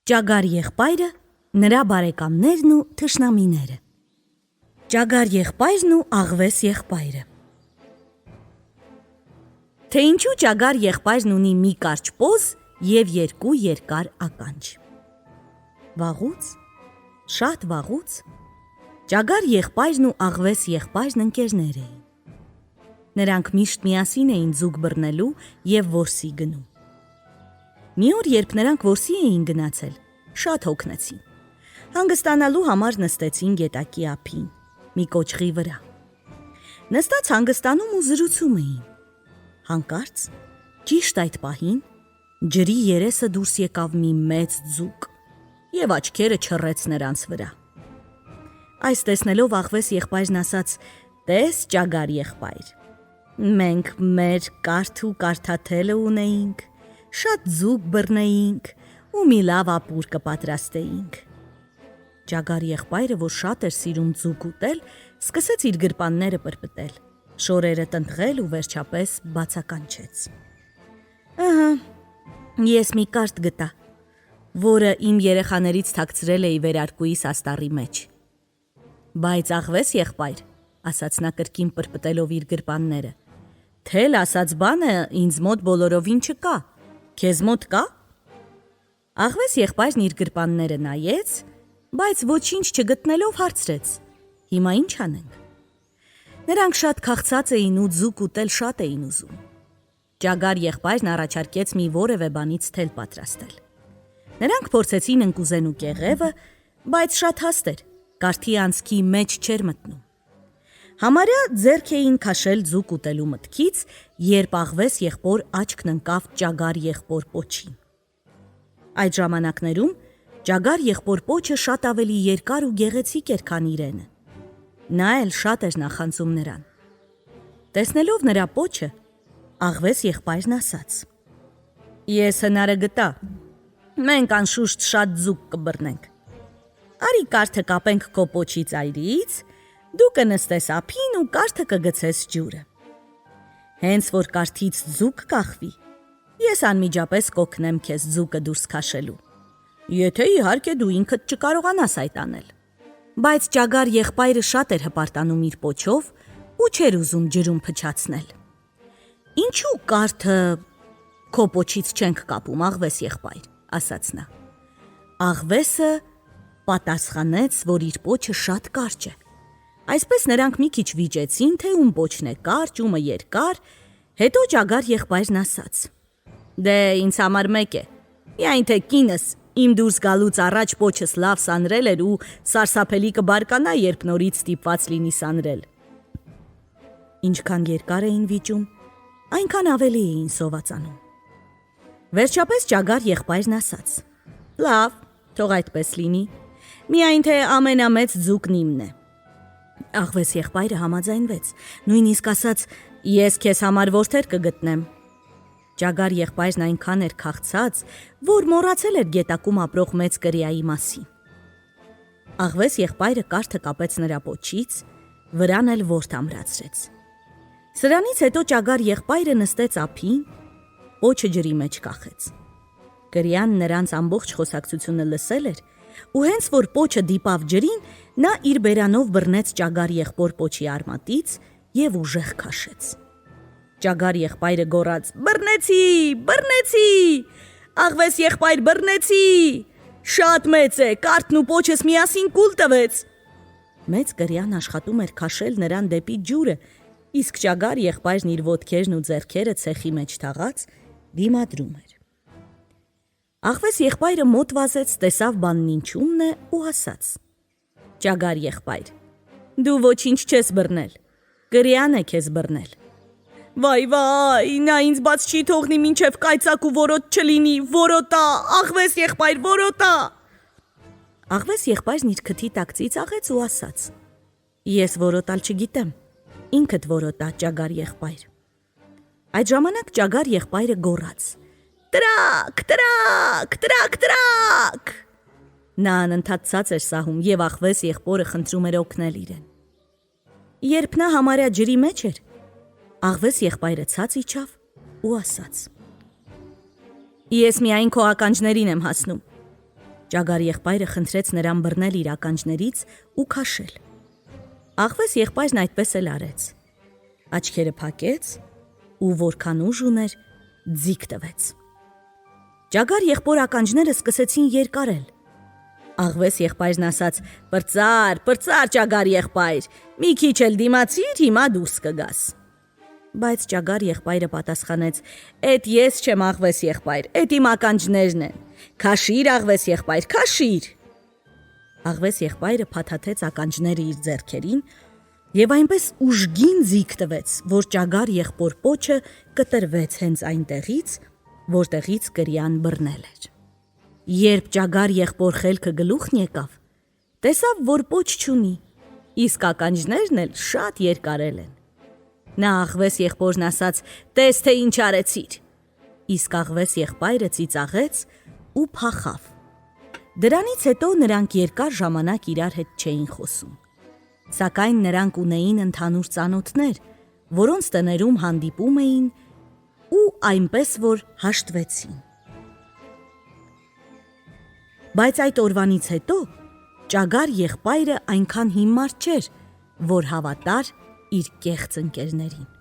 Ճագար եղբայրը, նրա բարեկամներն ու թշնամիները։ Ճագար եղբայրն ու աղվես եղբայրը։ Թե ինչու ճագար եղբայրն ունի մի կարճ պոզ և երկու երկար ականջ։ Վաղուց, շատ վաղուց, ճագար եղբայրն ու աղվես եղբայրն ընկերներ էին։ Նրանք միշտ միասին էին ձուկ բռնելու և որսի գնում։ Մի օր, երբ նրանք որսի էին գնացել, շատ հոգնեցին։ Հանգստանալու համար նստեցին գետակի ափին, մի կոճղի վրա։ Նստած հանգստանում ու զրուցում էին։ Հանկարծ, ճիշտ այդ պահին, ջրի երեսը դուրս եկավ մի մեծ ձուկ և աչքերը չռեց նրանց վրա։ Այս տեսնելով աղվես եղբայրն ասաց. «Տես, ճագար եղբայր, մենք մեր կարթ ու կարթաթելը ունեինք, շատ ձուկ բռնեինք ու մի լավ ապուր կպատրաստեինք»։ Ճագար եղբայրը, որ շատ էր սիրում ձուկ ուտել, սկսեց իր գրպանները պրպտել, շորերը տնտղել ու վերջապես բացականչեց. «Ահա, ես մի կարթ գտա, որը իմ երեխաներից թաքցրել էի վերարկուիս աստառի մեջ»։ «Բայց աղվես եղբայր», ասաց նա կրկին պրպտելով իր գրպանները, «թել ասած բանը ինձ մոտ բոլորովին չկա, քեզ մոտ կա»։ Աղվես եղբայրն իր գրպանները նայեց, բայց ոչինչ չգտնելով հարցրեց. «Հիմա ինչ անենք»։ Նրանք շատ քաղցած էին ու ձուկ ուտել շատ էին ուզում։ Ճագար եղբայրն առաջարկեց մի որևէ բանից թել պատրաստել։ Նրանք փորձեցին ընկուզեն ու կեղևը, բայց շատ հաստ էր, կարթի անցքի մեջ չէր մտնում։ Համարյա ձեռք էին քաշել ձուկ ուտելու մտքից, երբ աղվես եղբոր աչքն ընկավ ճագար եղբոր պոչին։ Այդ ժամանակներում ճագար եղբոր պոչը շատ ավելի երկար ու գեղեցիկ էր, քան իրենը։ Նա էլ շատ էր նախանձում նրան։ Տեսնելով նրա պոչը, աղվես եղբայրն ասաց. «Ես հնարը գտա, մենք անշուշտ շատ ձուկ կբռնենք։ Արի կարթը կապենք քո պոչի ծայրից, դու կնստես ափին ու կարթը կգցես ջուրը։ Հենց որ կարթից ձուկ կախվի, ես անմիջապես կօգնեմ քեզ ձուկը դուրս քաշելու, եթե իհարկե դու ինքդ չկարողանաս այդ անել»։ Բայց ճագար եղբայրը շատ էր հպարտանում իր պոչով ու չէր ուզում ջրում փչացնել։ «Ինչու կարթը քո պոչից չենք կապում, աղվես եղբայր», ասաց նա։ Աղվեսը պատասխանեց, որ իր պոչը շատ կարճ է։ Այսպես նրանք մի քիչ վիճեցին, թե ում պոչն է կարճ, ումը երկար, հետո ճագար եղբայրն ասաց. «Դե ինձ համար մեկ է, միայն թե կինս իմ դուրս գալուց առաջ պոչս լավ սանրել էր ու սարսափելի կբարկանա, երբ նորից ստիպված լինի սանրել»։ Ինչքան երկար էին վիճում, այնքան ավելի էին սովածանում։ Վերջապես ճագար եղբայրն ասաց. «Լավ, թող այդպես լինի, միայն թե ամենամեծ ձուկն իմն է»։ Աղվես եղբայրը համաձայնվեց, նույնիսկ ասաց. «Ես քեզ համար որդեր կգտնեմ»։ Ճագար եղբայրն այնքան էր քաղցած, որ մոռացել էր գետակում ապրող մեծ կրիայի մասին։ Աղվես եղբայրը կարթը կապեց նրա պոչից, վրան էլ ворթ ամրացրեց։ Սրանից հետո ճագար եղբայրը նստեց ափին, պոչը ջրի մեջ կախեց։ Կրիան նրանց ամբողջ խոսակցությունը լսել էր, ու հենց որ պոչը դիպավ ջրին, նա իր բերանով բռնեց ճագար եղբոր պոչի արմատից և ուժեղ քաշեց։ Ճագար եղբայրը գոռաց. «Բռնեցի, բռնեցի, աղվես եղբայր, բռնեցի, շատ մեծ է, կարթն ու պոչս միասին կուլ տվեց»։ Մեծ կրիան աշխատում էր քաշել նրան դեպի ջուրը, իսկ ճագար եղբայրն իր ոտքերն ու ձեռքերը ցեխի մեջ թաղած դիմադրում էր։ Աղվես եղբայրը մոտ վազեց, տեսավ բանն ինչումն է ու ասաց. «Ճագար եղբայր, դու ոչինչ չես բռնել, կրիան է քեզ բռնել»։ «Վայ, նա ինձ բաց չի թողնի, մինչև կայծակ ու որոտ չլինի, որոտա, աղվես եղբայր, որոտա»։ Աղվես եղբայրն իր քթի տակ ծիծաղեց ու ասաց. «Ես որոտալ չգիտեմ, ինքդ որոտա, ճագար եղբայր»։ Այդ ժամանակ ճագար եղբայրը գոռաց. «Տրակ, տրակ, տրակ, տրակ»։ Նա անընդհատ ցած էր սահում և աղվես եղբորը խնդրում էր օգնել իրեն։ Երբ նա համարյա ջրի մեջ էր, աղվես եղբայրը ցած իջավ ու ասաց. «Ես միայն քո ականջներին եմ հասնում, Ճագար եղբայրը խնդրեց նրան բռնել իր ականջներից ու քաշել։ Աղվես եղբայրն այդպես էլ արեց։ Աչքերը փակեց ու որքան ուժ ուներ, ձիգ տվեց։ Ճագար եղբոր ականջները սկսեցին երկարել։ Աղվես եղբայրն ասաց. «Պրծար, պրծար, ճագար եղբայր, մի քիչ էլ դիմացիր, հիմա դուրս կգաս»։ Բայց ճագար եղբայրը պատասխանեց. «Էդ ես չեմ, աղվես եղբայր, էդ իմ ականջներն են։ Քաշիր, աղվես եղբայր, քաշիր»։ Աղվես եղբայրը փաթաթեց ականջները իր ձեռքերին եւ այնպես ուժգին ձիգ տվեց, որ ճագար եղբոր պոչը կտրվեց հենց այնտեղից, որտեղից կրիան բռնել էր։ Երբ ճագար եղբոր խելքը գլուխն եկավ, տեսավ, որ պոչ չունի, իսկ ականջներն էլ շատ երկարել են։ Նա աղվես եղբորն ասաց. «Տես թե ինչ արեցիր»։ Իսկ աղվես եղբայրը ծիծաղեց ու փախավ։ Դրանից հետո նրանք երկար ժամանակ իրար հետ չէին խոսում։ Սակայն նրանք ունեին ընդհանուր ծանոթներ, որոնց տներում հանդիպում էին ու այնպես որ հաշտվեցին։ Բայց այդ օրվանից հետո ճագար եղբայրը այնքան հիմար չէր, որ հավատար իր կեղծ ընկերներին։